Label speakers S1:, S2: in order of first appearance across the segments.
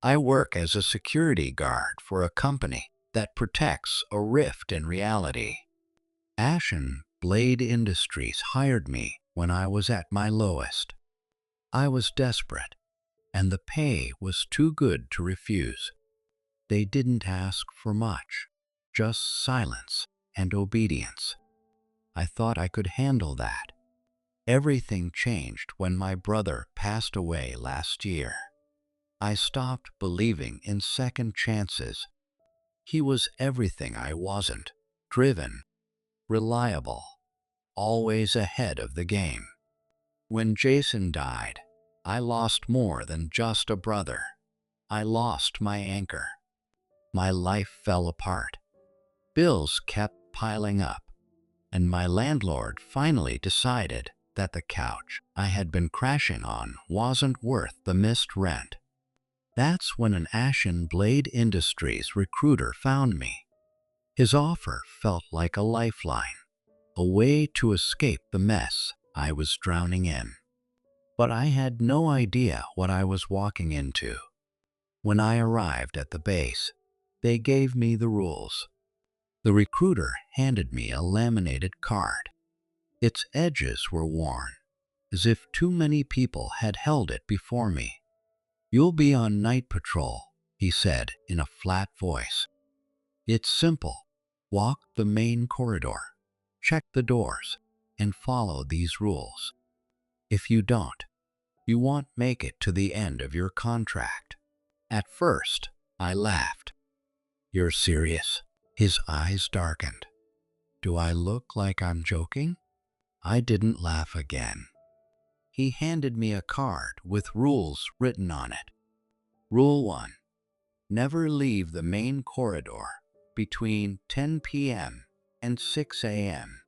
S1: I work as a security guard for a company that protects a rift in reality. Ashen Blade Industries hired me when I was at my lowest. I was desperate, and the pay was too good to refuse. They didn't ask for much, just silence and obedience. I thought I could handle that. Everything changed when my brother passed away last year. I stopped believing in second chances. He was everything I wasn't: driven, reliable, always ahead of the game. When Jason died, I lost more than just a brother. I lost my anchor. My life fell apart. Bills kept piling up, and my landlord finally decided that the couch I had been crashing on wasn't worth the missed rent. That's when an Ashen Blade Industries recruiter found me. His offer felt like a lifeline, a way to escape the mess I was drowning in. But I had no idea what I was walking into. When I arrived at the base, they gave me the rules. The recruiter handed me a laminated card. Its edges were worn, as if too many people had held it before me. "You'll be on night patrol," he said in a flat voice. "It's simple. Walk the main corridor, check the doors, and follow these rules. If you don't, you won't make it to the end of your contract." At first, I laughed. "You're serious?" His eyes darkened. "Do I look like I'm joking?" I didn't laugh again. He handed me a card with rules written on it. Rule 1. Never leave the main corridor between 10 p.m. and 6 a.m.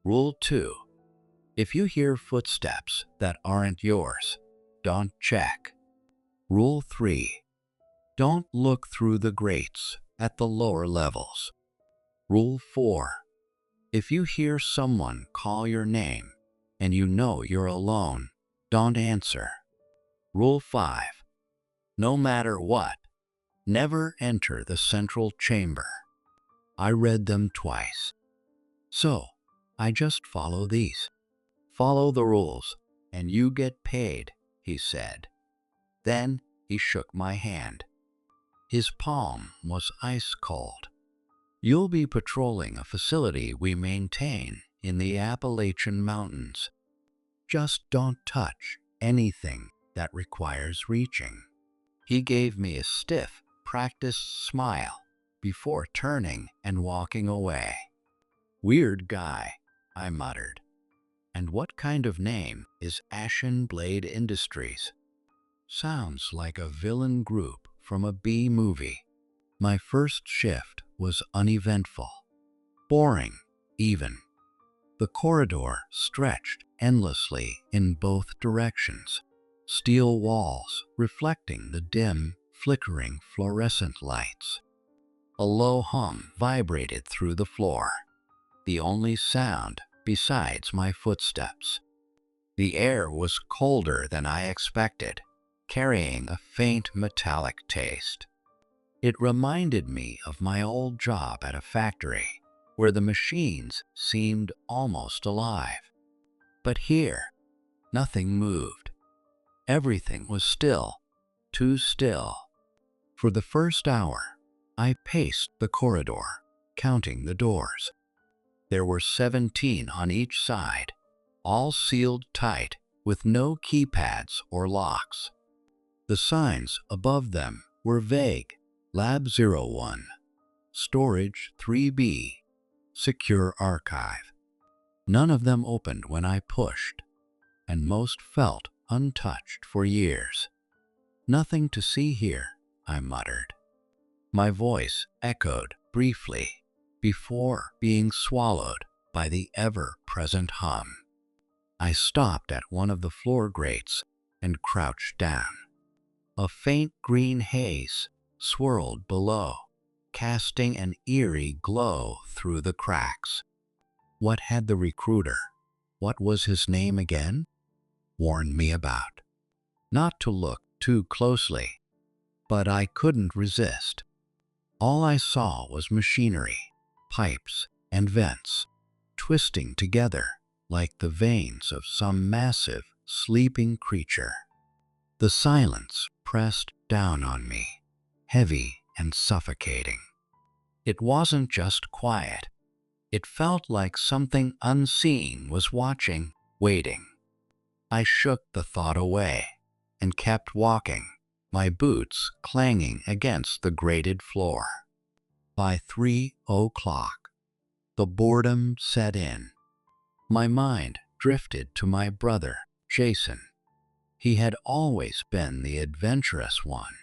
S1: Rule 2. If you hear footsteps that aren't yours, don't check. Rule 3. Don't look through the grates at the lower levels. Rule 4. If you hear someone call your name and you know you're alone, don't answer. Rule 5. No matter what, never enter the central chamber. I read them twice. "So, I just follow these. Follow the rules, and you get paid," he said. Then he shook my hand. His palm was ice cold. "You'll be patrolling a facility we maintain in the Appalachian Mountains. Just don't touch anything that requires reaching." He gave me a stiff, practiced smile before turning and walking away. "Weird guy," I muttered. "And what kind of name is Ashen Blade Industries?" Sounds like a villain group from a B movie. My first shift was uneventful. Boring, even. The corridor stretched endlessly in both directions. Steel walls reflecting the dim, flickering fluorescent lights. A low hum vibrated through the floor, the only sound besides my footsteps. The air was colder than I expected, carrying a faint metallic taste. It reminded me of my old job at a factory, where the machines seemed almost alive. But here, nothing moved. Everything was still, too still. For the first hour, I paced the corridor, counting the doors. There were 17 on each side, all sealed tight with no keypads or locks. The signs above them were vague: Lab 01, Storage 3B, Secure Archive. None of them opened when I pushed, and most felt untouched for years. "Nothing to see here," I muttered. My voice echoed briefly before being swallowed by the ever-present hum. I stopped at one of the floor grates and crouched down. A faint green haze swirled below, casting an eerie glow through the cracks. What had the recruiter, what was his name again, warned me about? Not to look too closely. but I couldn't resist. All I saw was machinery, pipes, and vents, twisting together like the veins of some massive, sleeping creature. The silence pressed down on me, heavy and suffocating. It wasn't just quiet. It felt like something unseen was watching, waiting. I shook the thought away and kept walking, my boots clanging against the grated floor. By 3 o'clock, the boredom set in. My mind drifted to my brother, Jason. He had always been the adventurous one,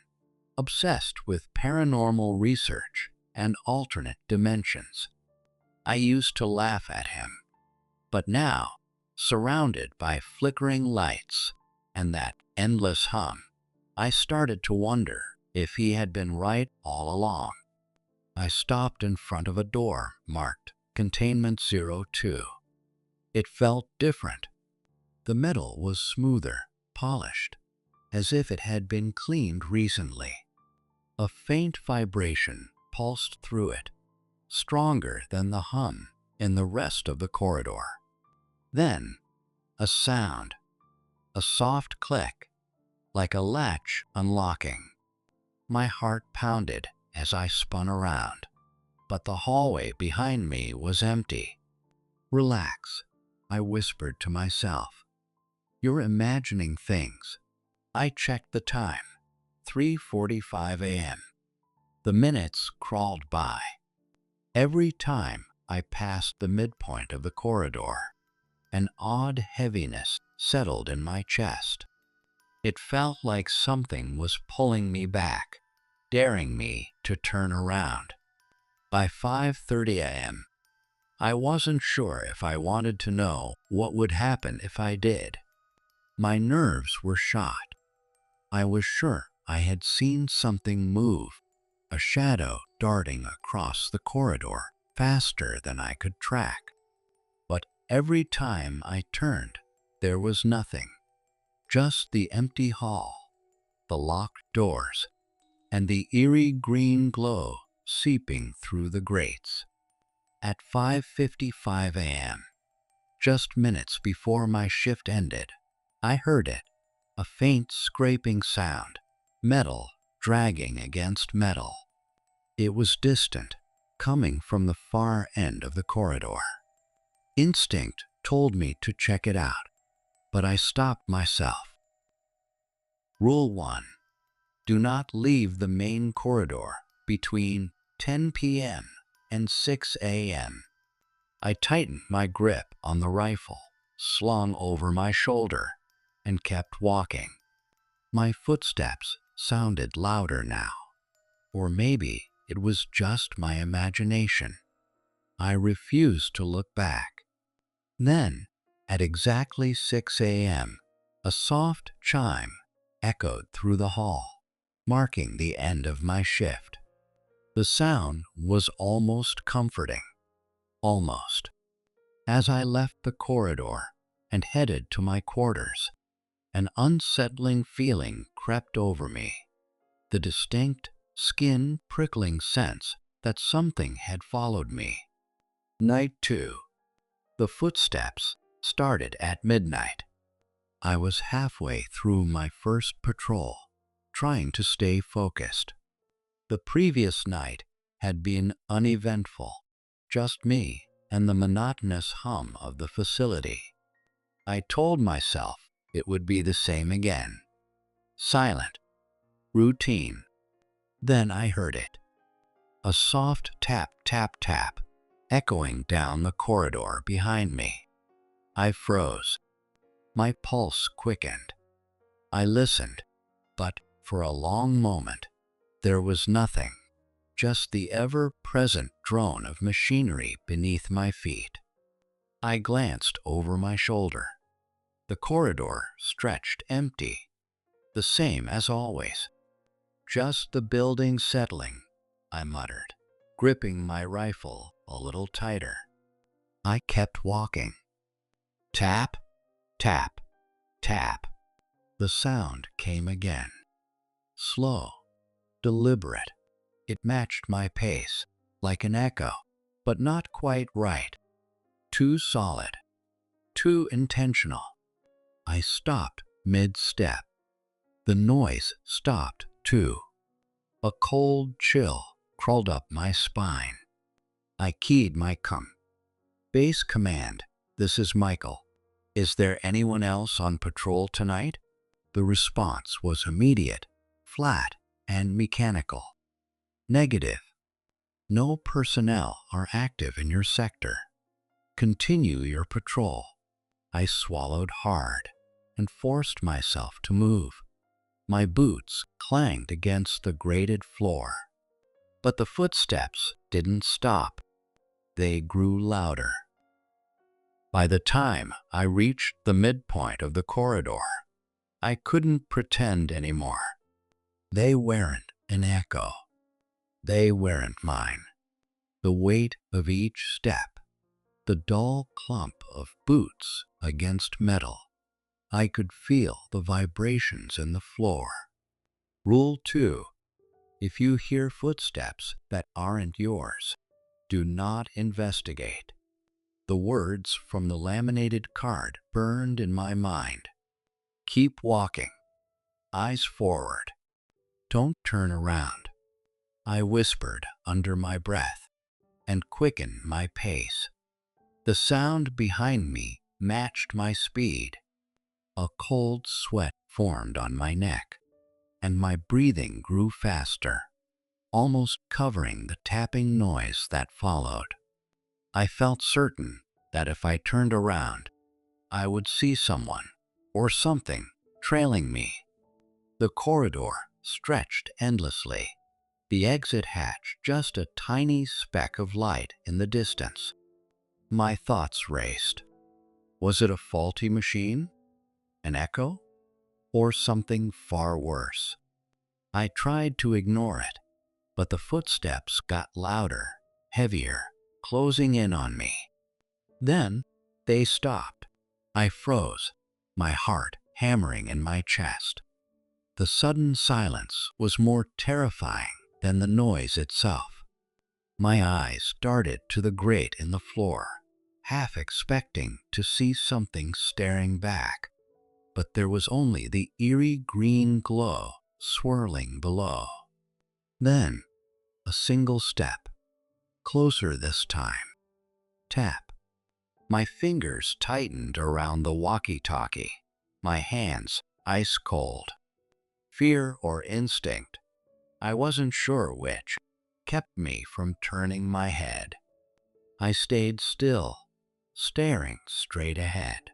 S1: obsessed with paranormal research and alternate dimensions. I used to laugh at him, but now, surrounded by flickering lights and that endless hum, I started to wonder if he had been right all along. I stopped in front of a door marked Containment 02. It felt different. The metal was smoother, polished, as if it had been cleaned recently. A faint vibration pulsed through it, stronger than the hum in the rest of the corridor. Then, a sound, a soft click, like a latch unlocking. My heart pounded as I spun around, but the hallway behind me was empty. "Relax," I whispered to myself. "You're imagining things." I checked the time, 3:45 a.m. The minutes crawled by. Every time I passed the midpoint of the corridor, an odd heaviness settled in my chest. It felt like something was pulling me back, daring me to turn around. By 5:30 a.m., I wasn't sure if I wanted to know what would happen if I did. My nerves were shot. I was sure I had seen something move, a shadow darting across the corridor faster than I could track. But every time I turned, there was nothing. Just the empty hall, the locked doors, and the eerie green glow seeping through the grates. At 5:55 a.m., just minutes before my shift ended, I heard it, a faint scraping sound, metal dragging against metal. It was distant, coming from the far end of the corridor. Instinct told me to check it out, but I stopped myself. Rule 1. Do not leave the main corridor between 10 p.m. and 6 a.m. I tightened my grip on the rifle, slung over my shoulder, and kept walking. My footsteps sounded louder now, or maybe it was just my imagination. I refused to look back. Then, at exactly 6 a.m., a soft chime echoed through the hall, marking the end of my shift. The sound was almost comforting. Almost. As I left the corridor and headed to my quarters, an unsettling feeling crept over me, the distinct, skin-prickling sense that something had followed me. Night 2. The footsteps started at midnight. I was halfway through my first patrol, trying to stay focused. The previous night had been uneventful, just me and the monotonous hum of the facility. I told myself it would be the same again. Silent, routine. Then I heard it. A soft tap, tap, tap, echoing down the corridor behind me. I froze. My pulse quickened. I listened, but for a long moment, there was nothing, just the ever-present drone of machinery beneath my feet. I glanced over my shoulder. The corridor stretched empty, the same as always. "Just the building settling," I muttered, gripping my rifle a little tighter. I kept walking. Tap, tap, tap. The sound came again. Slow, deliberate. It matched my pace, like an echo, but not quite right. Too solid, too intentional. I stopped mid-step. The noise stopped, too. A cold chill crawled up my spine. I keyed my base command. This is Michael. Is there anyone else on patrol tonight? The response was immediate, flat, and mechanical. Negative. No personnel are active in your sector. Continue your patrol. I swallowed hard and forced myself to move. My boots clanged against the grated floor. But the footsteps didn't stop. They grew louder. By the time I reached the midpoint of the corridor, I couldn't pretend anymore. They weren't an echo. They weren't mine. The weight of each step, the dull clump of boots against metal. I could feel the vibrations in the floor. Rule 2. If you hear footsteps that aren't yours, do not investigate. The words from the laminated card burned in my mind. Keep walking. Eyes forward. Don't turn around. I whispered under my breath and quickened my pace. The sound behind me matched my speed. A cold sweat formed on my neck, and my breathing grew faster, almost covering the tapping noise that followed. I felt certain that if I turned around, I would see someone or something trailing me. The corridor stretched endlessly, the exit hatch just a tiny speck of light in the distance. My thoughts raced. Was it a faulty machine? An echo? Or something far worse? I tried to ignore it, but the footsteps got louder, heavier, closing in on me. Then they stopped. I froze, my heart hammering in my chest. The sudden silence was more terrifying than the noise itself. My eyes darted to the grate in the floor, half expecting to see something staring back, but there was only the eerie green glow swirling below. Then, a single step, closer this time. Tap. My fingers tightened around the walkie-talkie, my hands ice cold. Fear or instinct, I wasn't sure which, kept me from turning my head. I stayed still, staring straight ahead.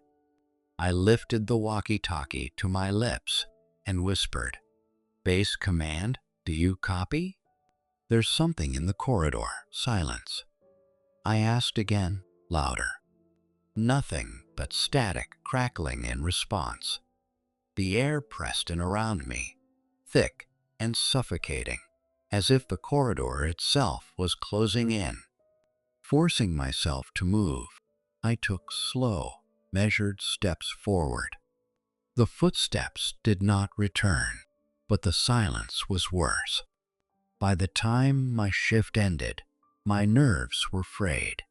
S1: I lifted the walkie-talkie to my lips and whispered, "Base command, do you copy?" "There's something in the corridor." Silence. I asked again, louder. Nothing but static crackling in response. The air pressed in around me, thick and suffocating, as if the corridor itself was closing in. Forcing myself to move, I took slow, measured steps forward. The footsteps did not return, but the silence was worse. By the time my shift ended, my nerves were frayed.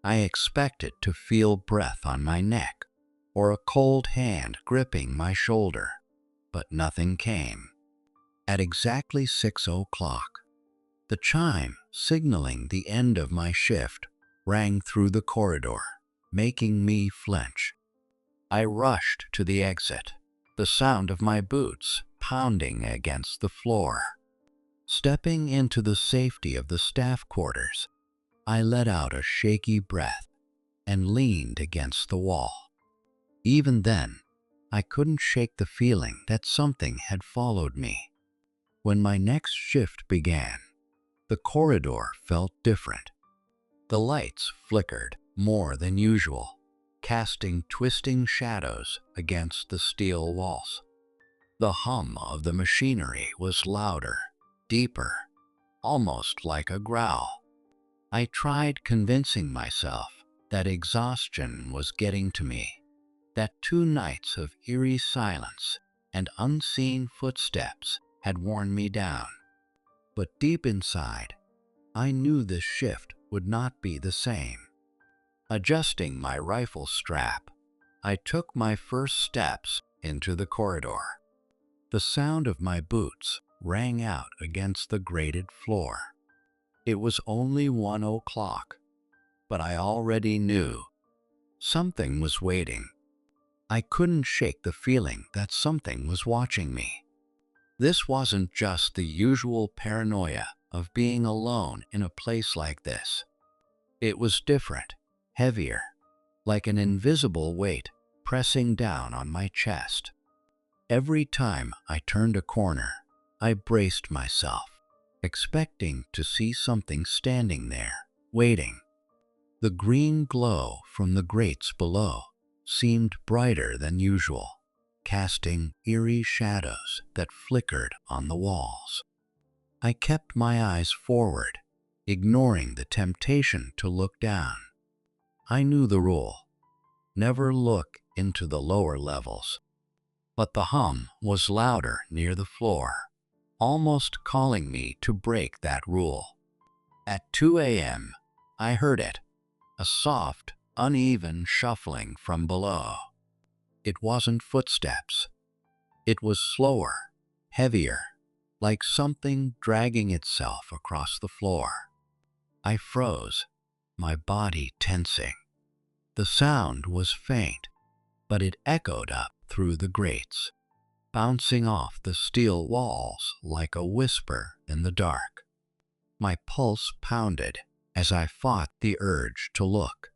S1: I expected to feel breath on my neck or a cold hand gripping my shoulder, but nothing came. At exactly 6 o'clock, the chime signaling the end of my shift rang through the corridor, making me flinch. I rushed to the exit, the sound of my boots pounding against the floor. Stepping into the safety of the staff quarters, I let out a shaky breath and leaned against the wall. Even then, I couldn't shake the feeling that something had followed me. When my next shift began, the corridor felt different. The lights flickered more than usual, casting twisting shadows against the steel walls. The hum of the machinery was louder, deeper, almost like a growl. I tried convincing myself that exhaustion was getting to me, that 2 nights of eerie silence and unseen footsteps had worn me down. But deep inside, I knew this shift would not be the same. Adjusting my rifle strap, I took my first steps into the corridor. The sound of my boots rang out against the grated floor. It was only 1 o'clock, but I already knew something was waiting. I couldn't shake the feeling that something was watching me. This wasn't just the usual paranoia of being alone in a place like this. It was different, heavier, like an invisible weight pressing down on my chest. Every time I turned a corner, I braced myself, expecting to see something standing there, waiting. The green glow from the grates below seemed brighter than usual, casting eerie shadows that flickered on the walls. I kept my eyes forward, ignoring the temptation to look down. I knew the rule: never look into the lower levels. But the hum was louder near the floor, almost calling me to break that rule. At 2 a.m., I heard it, a soft, uneven shuffling from below. It wasn't footsteps. It was slower, heavier, like something dragging itself across the floor. I froze, my body tensing. The sound was faint, but it echoed up through the grates, bouncing off the steel walls like a whisper in the dark. My pulse pounded as I fought the urge to look.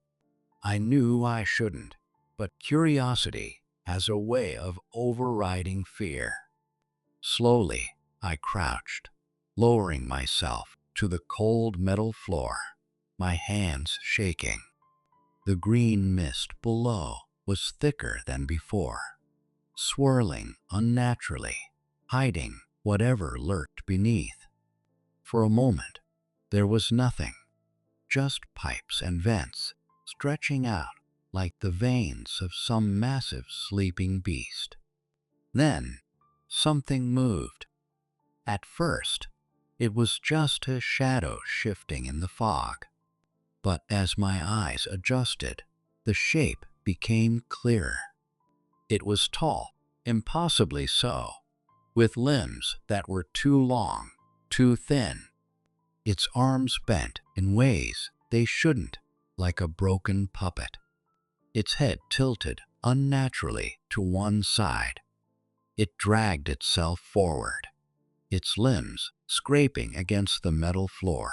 S1: I knew I shouldn't, but curiosity has a way of overriding fear. Slowly, I crouched, lowering myself to the cold metal floor, my hands shaking. The green mist below was thicker than before, swirling unnaturally, hiding whatever lurked beneath. For a moment, there was nothing, just pipes and vents stretching out like the veins of some massive sleeping beast. Then, something moved. At first, it was just a shadow shifting in the fog. But as my eyes adjusted, the shape became clearer. It was tall, impossibly so, with limbs that were too long, too thin. Its arms bent in ways they shouldn't, like a broken puppet. Its head tilted unnaturally to one side. It dragged itself forward, its limbs scraping against the metal floor,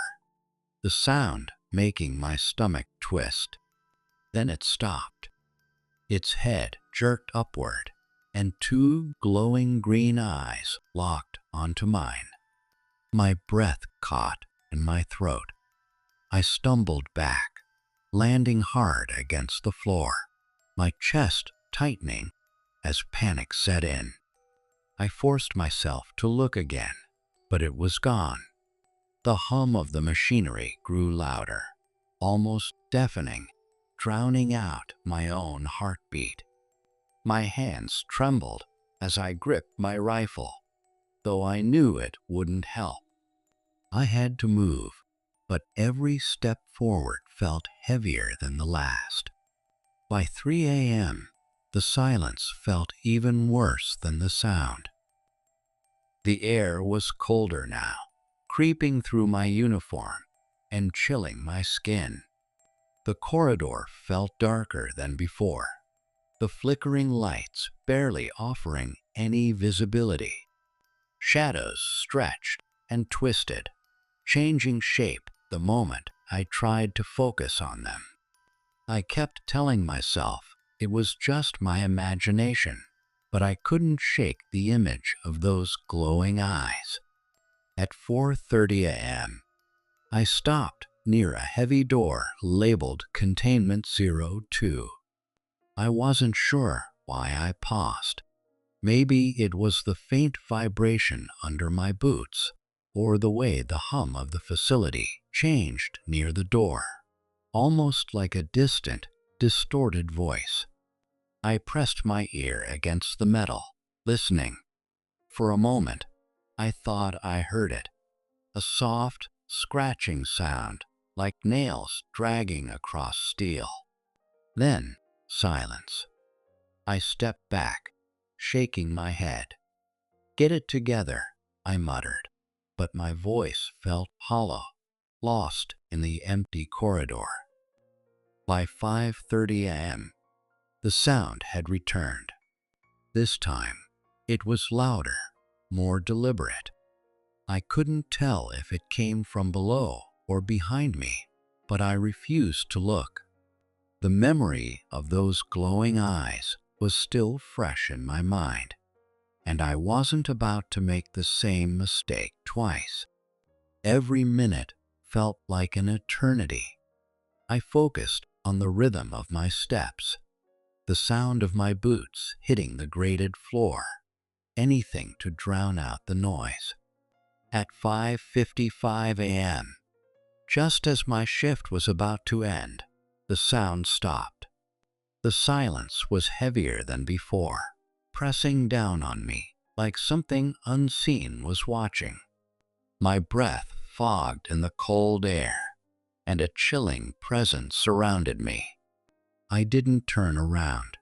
S1: the sound making my stomach twist. Then it stopped. Its head jerked upward, and two glowing green eyes locked onto mine. My breath caught in my throat. I stumbled back, landing hard against the floor, my chest tightening as panic set in. I forced myself to look again, but it was gone. The hum of the machinery grew louder, almost deafening, drowning out my own heartbeat. My hands trembled as I gripped my rifle, though I knew it wouldn't help. I had to move, but every step forward felt heavier than the last. By 3 a.m., the silence felt even worse than the sound. The air was colder now, creeping through my uniform and chilling my skin. The corridor felt darker than before, the flickering lights barely offering any visibility. Shadows stretched and twisted, changing shape the moment I tried to focus on them. I kept telling myself it was just my imagination, but I couldn't shake the image of those glowing eyes. At 4:30 a.m., I stopped near a heavy door labeled Containment 02. I wasn't sure why I paused. Maybe it was the faint vibration under my boots, or the way the hum of the facility changed near the door, almost like a distant, distorted voice. I pressed my ear against the metal, listening. For a moment, I thought I heard it, a soft, scratching sound like nails dragging across steel. Then, silence. I stepped back, shaking my head. "Get it together," I muttered, but my voice felt hollow, lost in the empty corridor. By 5:30 a.m., the sound had returned. This time, it was louder, more deliberate. I couldn't tell if it came from below or behind me, but I refused to look. The memory of those glowing eyes was still fresh in my mind, and I wasn't about to make the same mistake twice. Every minute felt like an eternity. I focused on the rhythm of my steps, the sound of my boots hitting the grated floor, anything to drown out the noise. At 5:55 a.m., just as my shift was about to end, the sound stopped. The silence was heavier than before, pressing down on me like something unseen was watching. My breath fogged in the cold air, and a chilling presence surrounded me. I didn't turn around.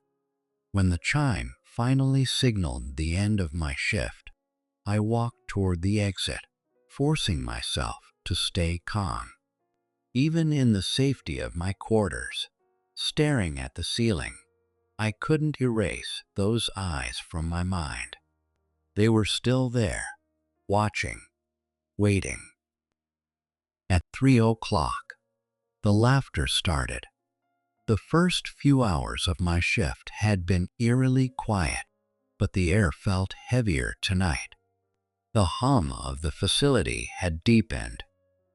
S1: When the chime finally signaled the end of my shift, I walked toward the exit, forcing myself to stay calm. Even in the safety of my quarters, staring at the ceiling, I couldn't erase those eyes from my mind. They were still there, watching, waiting. At 3 o'clock, the laughter started. The first few hours of my shift had been eerily quiet, but the air felt heavier tonight. The hum of the facility had deepened,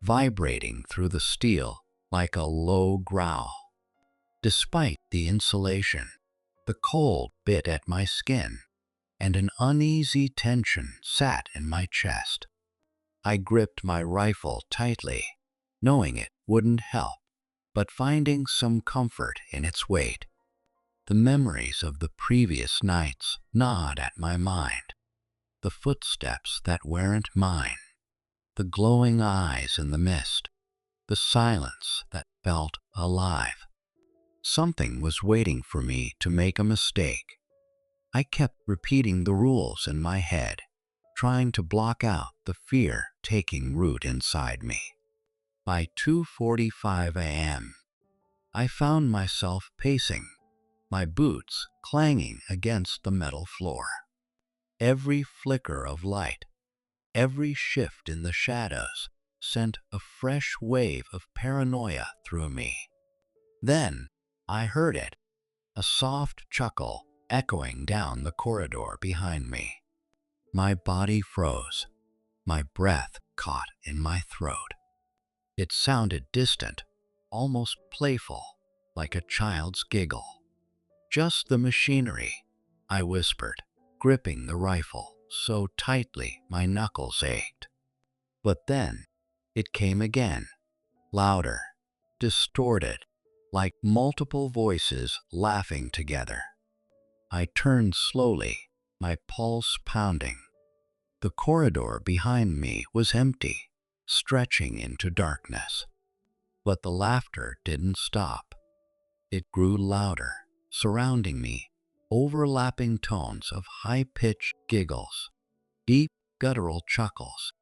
S1: vibrating through the steel like a low growl. Despite the insulation, the cold bit at my skin, and an uneasy tension sat in my chest. I gripped my rifle tightly, knowing it wouldn't help, but finding some comfort in its weight. The memories of the previous nights gnawed at my mind. The footsteps that weren't mine, the glowing eyes in the mist, the silence that felt alive. Something was waiting for me to make a mistake. I kept repeating the rules in my head, trying to block out the fear taking root inside me. By 2:45 a.m., I found myself pacing, my boots clanging against the metal floor. Every flicker of light, every shift in the shadows sent a fresh wave of paranoia through me. Then I heard it, a soft chuckle echoing down the corridor behind me. My body froze, my breath caught in my throat. It sounded distant, almost playful, like a child's giggle. "Just the machinery," I whispered, gripping the rifle so tightly my knuckles ached. But then it came again, louder, distorted, like multiple voices laughing together. I turned slowly, my pulse pounding. The corridor behind me was empty, stretching into darkness. But the laughter didn't stop. It grew louder, surrounding me, overlapping tones of high-pitched giggles, deep guttural chuckles,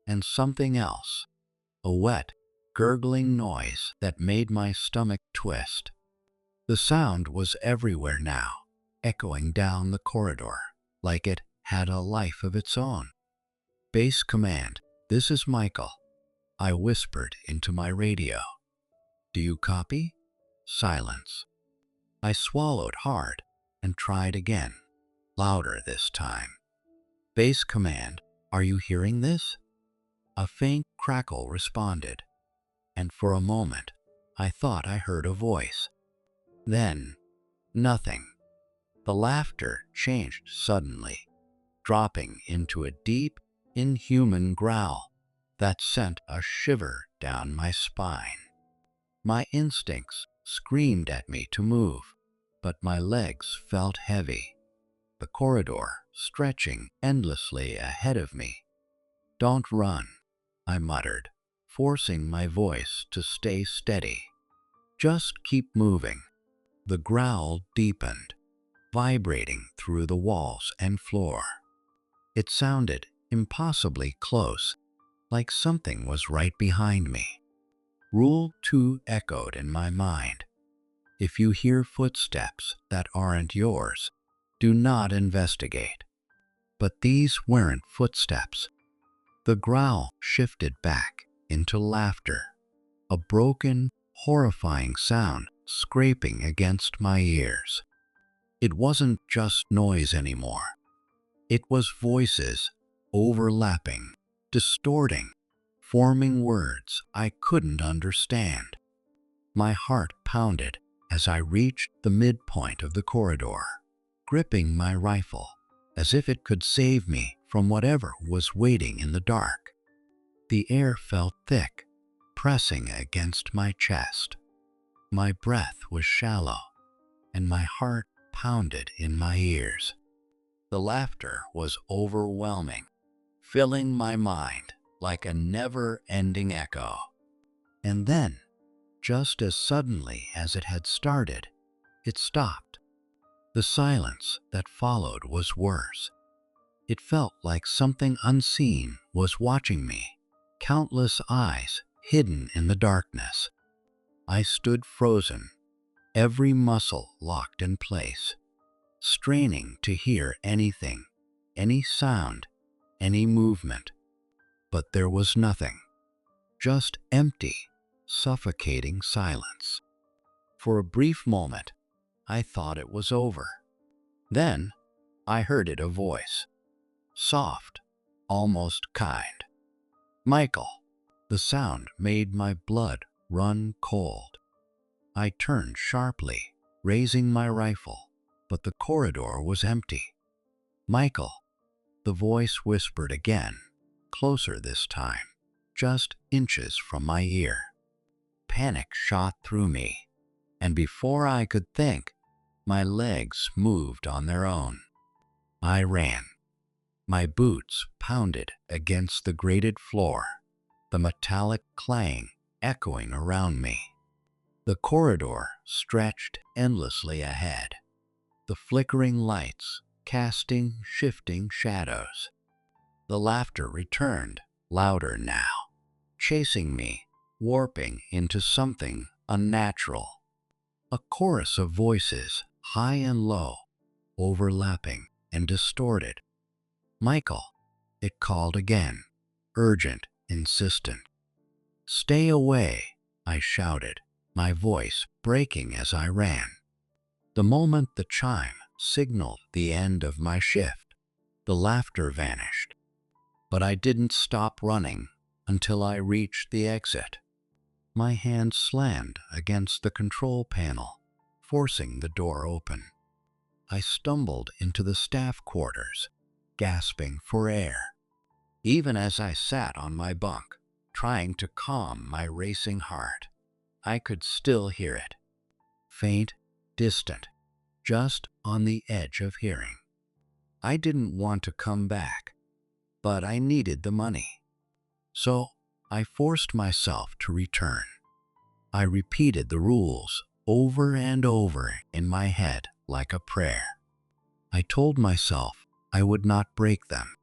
S1: and something else, a wet, gurgling noise that made my stomach twist. The sound was everywhere now, echoing down the corridor, like it had a life of its own. "Base command, this is Michael," I whispered into my radio. "Do you copy?" Silence. I swallowed hard and tried again, louder this time. "Base command, are you hearing this?" A faint crackle responded, and for a moment I thought I heard a voice. Then, nothing. The laughter changed suddenly, dropping into a deep, inhuman growl that sent a shiver down my spine. My instincts screamed at me to move, but my legs felt heavy, the corridor stretching endlessly ahead of me. "Don't run," I muttered, forcing my voice to stay steady. Just keep moving. The growl deepened, vibrating through the walls and floor. It sounded impossibly close, like something was right behind me. Rule 2 echoed in my mind. If you hear footsteps that aren't yours, do not investigate. But these weren't footsteps. The growl shifted back into laughter, a broken, horrifying sound scraping against my ears. It wasn't just noise anymore. It was voices, overlapping, distorting, forming words I couldn't understand. My heart pounded as I reached the midpoint of the corridor, gripping my rifle as if it could save me from whatever was waiting in the dark. The air felt thick, pressing against my chest. My breath was shallow, and my heart pounded in my ears. The laughter was overwhelming, filling my mind like a never-ending echo. And then, just as suddenly as it had started, it stopped. The silence that followed was worse. It felt like something unseen was watching me, countless eyes hidden in the darkness. I stood frozen, every muscle locked in place, straining to hear anything, any sound, any movement. But there was nothing, just empty, suffocating silence. For a brief moment, I thought it was over. Then, I heard a voice, soft, almost kind. "Michael." The sound made my blood run cold. I turned sharply, raising my rifle, but the corridor was empty. "Michael," the voice whispered again, closer this time, just inches from my ear. Panic shot through me, and before I could think, my legs moved on their own. I ran. My boots pounded against the grated floor, the metallic clang echoing around me. The corridor stretched endlessly ahead, the flickering lights casting shifting shadows. The laughter returned, louder now, chasing me, warping into something unnatural. A chorus of voices, high and low, overlapping and distorted. "Michael," it called again, urgent, insistent. "Stay away," I shouted, my voice breaking as I ran. The moment the chime signaled the end of my shift, the laughter vanished. But I didn't stop running until I reached the exit. My hand slammed against the control panel, forcing the door open. I stumbled into the staff quarters, gasping for air. Even as I sat on my bunk, trying to calm my racing heart, I could still hear it. Faint, distant, just on the edge of hearing. I didn't want to come back, but I needed the money. So I forced myself to return. I repeated the rules over and over in my head like a prayer. I told myself I would not break them.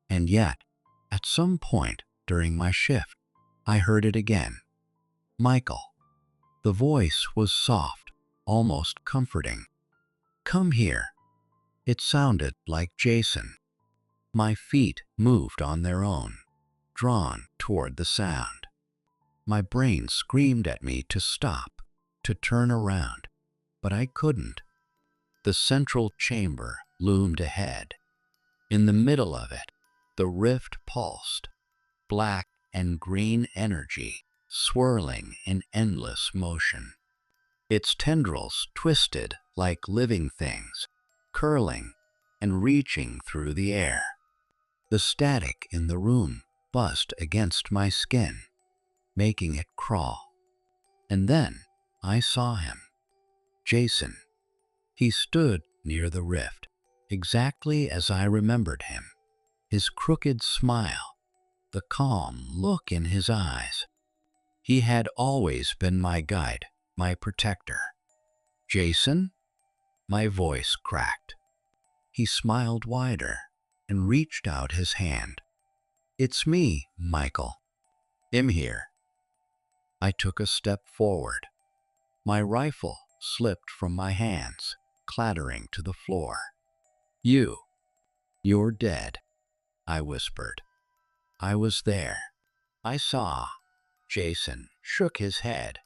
S1: And yet, at some point during my shift, I heard it again. "Michael." The voice was soft, almost comforting. "Come here." It sounded like Jason. My feet moved on their own, drawn toward the sound. My brain screamed at me to stop, to turn around, but I couldn't. The central chamber loomed ahead. In the middle of it, the rift pulsed, black and green energy swirling in endless motion. Its tendrils twisted like living things, curling and reaching through the air. The static in the room buzzed against my skin, making it crawl. And then I saw him. Jason. He stood near the rift, exactly as I remembered him. His crooked smile, the calm look in his eyes. He had always been my guide, my protector. "Jason?" My voice cracked. He smiled wider and reached out his hand. "It's me, Michael. I'm here." I took a step forward. My rifle slipped from my hands, clattering to the floor. "You're dead," I whispered. "I was there. I saw." Jason shook his head.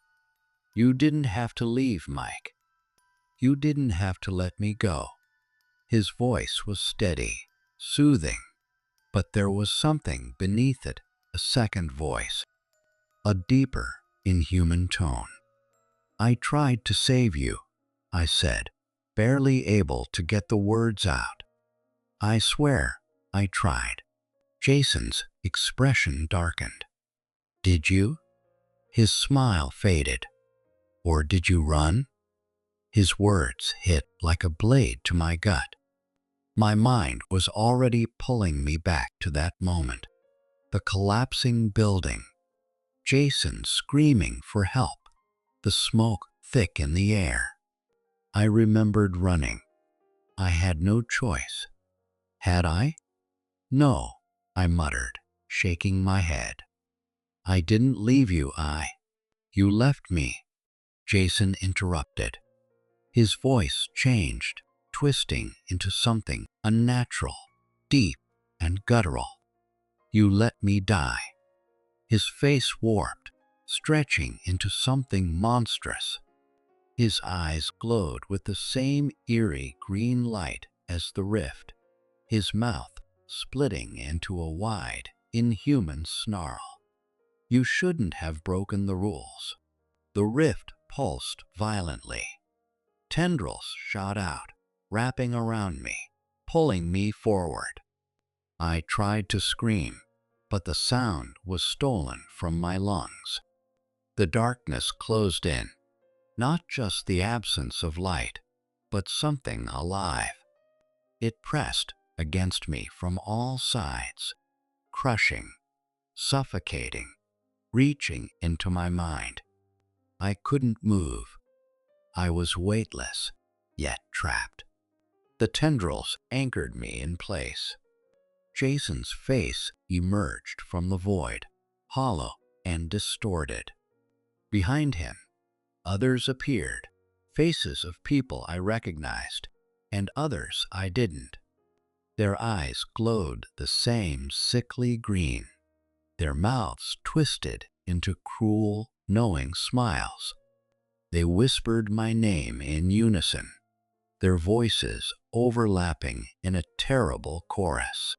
S1: "You didn't have to leave, Mike. You didn't have to let me go." His voice was steady, soothing, but there was something beneath it, a second voice, a deeper, inhuman tone. "I tried to save you," I said, barely able to get the words out. "I swear I tried." Jason's expression darkened. "Did you?" His smile faded. "Or did you run?" His words hit like a blade to my gut. My mind was already pulling me back to that moment. The collapsing building, Jason screaming for help, the smoke thick in the air. I remembered running. I had no choice. Had I? "No," I muttered, shaking my head. "I didn't leave you, You left me," Jason interrupted. His voice changed, twisting into something unnatural, deep and guttural. "You let me die." His face warped, stretching into something monstrous. His eyes glowed with the same eerie green light as the rift, his mouth splitting into a wide, inhuman snarl. "You shouldn't have broken the rules." The rift pulsed violently. Tendrils shot out, wrapping around me, pulling me forward. I tried to scream, but the sound was stolen from my lungs. The darkness closed in, not just the absence of light, but something alive. It pressed against me from all sides, crushing, suffocating, reaching into my mind. I couldn't move. I was weightless, yet trapped. The tendrils anchored me in place. Jason's face emerged from the void, hollow and distorted. Behind him, others appeared, faces of people I recognized, and others I didn't. Their eyes glowed the same sickly green, their mouths twisted into cruel, knowing smiles. They whispered my name in unison, their voices overlapping in a terrible chorus.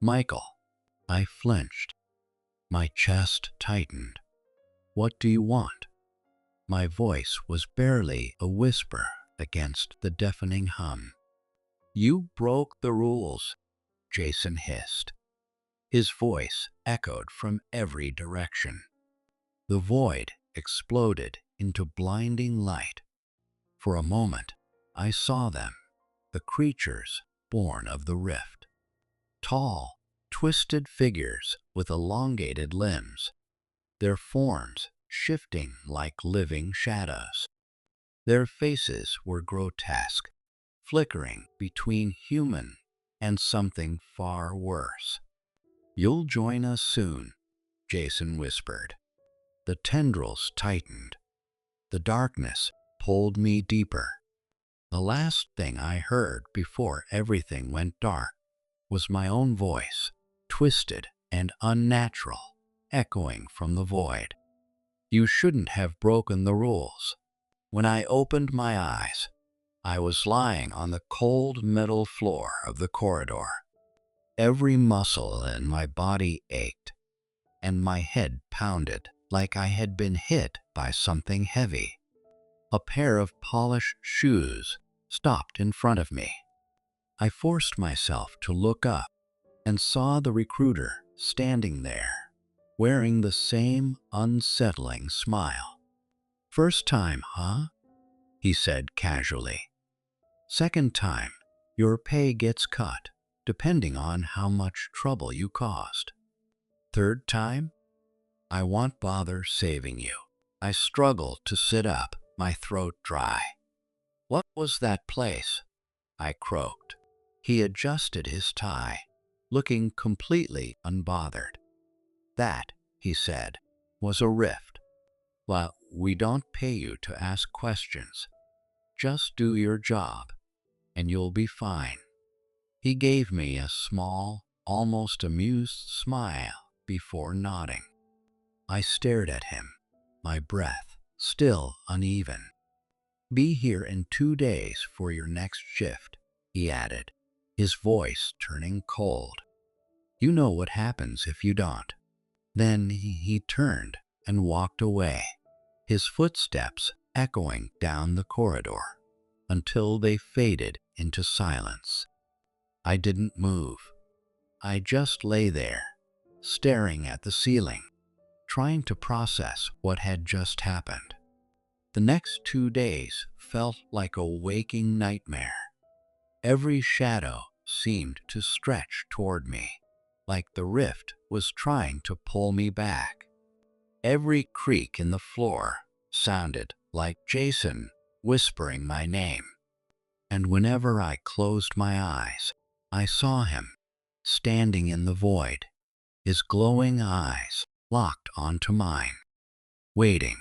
S1: "Michael." I flinched. My chest tightened. "What do you want?" My voice was barely a whisper against the deafening hum. "You broke the rules," Jason hissed. His voice echoed from every direction. The void exploded into blinding light. For a moment, I saw them, the creatures born of the rift. Tall, twisted figures with elongated limbs, their forms shifting like living shadows. Their faces were grotesque, flickering between human and something far worse. "You'll join us soon," Jason whispered. The tendrils tightened. The darkness pulled me deeper. The last thing I heard before everything went dark was my own voice, twisted and unnatural, echoing from the void. "You shouldn't have broken the rules." When I opened my eyes, I was lying on the cold metal floor of the corridor. Every muscle in my body ached, and my head pounded like I had been hit by something heavy. A pair of polished shoes stopped in front of me. I forced myself to look up and saw the recruiter standing there, wearing the same unsettling smile. "First time, huh?" he said casually. "Second time, your pay gets cut, depending on how much trouble you caused." Third time, I won't bother saving you. I struggled to sit up, my throat dry. What was that place? I croaked. He adjusted his tie, looking completely unbothered. That, he said, was a rift. Well, we don't pay you to ask questions. Just do your job, and you'll be fine. He gave me a small, almost amused smile before nodding. I stared at him, my breath still uneven. Be here in 2 days for your next shift, he added, his voice turning cold. You know what happens if you don't. Then he turned and walked away, his footsteps echoing down the corridor until they faded into silence. I didn't move. I just lay there, staring at the ceiling, trying to process what had just happened. The next 2 days felt like a waking nightmare. Every shadow seemed to stretch toward me, like the rift was trying to pull me back. Every creak in the floor sounded like Jason whispering my name. And whenever I closed my eyes, I saw him, standing in the void, his glowing eyes locked onto mine, waiting.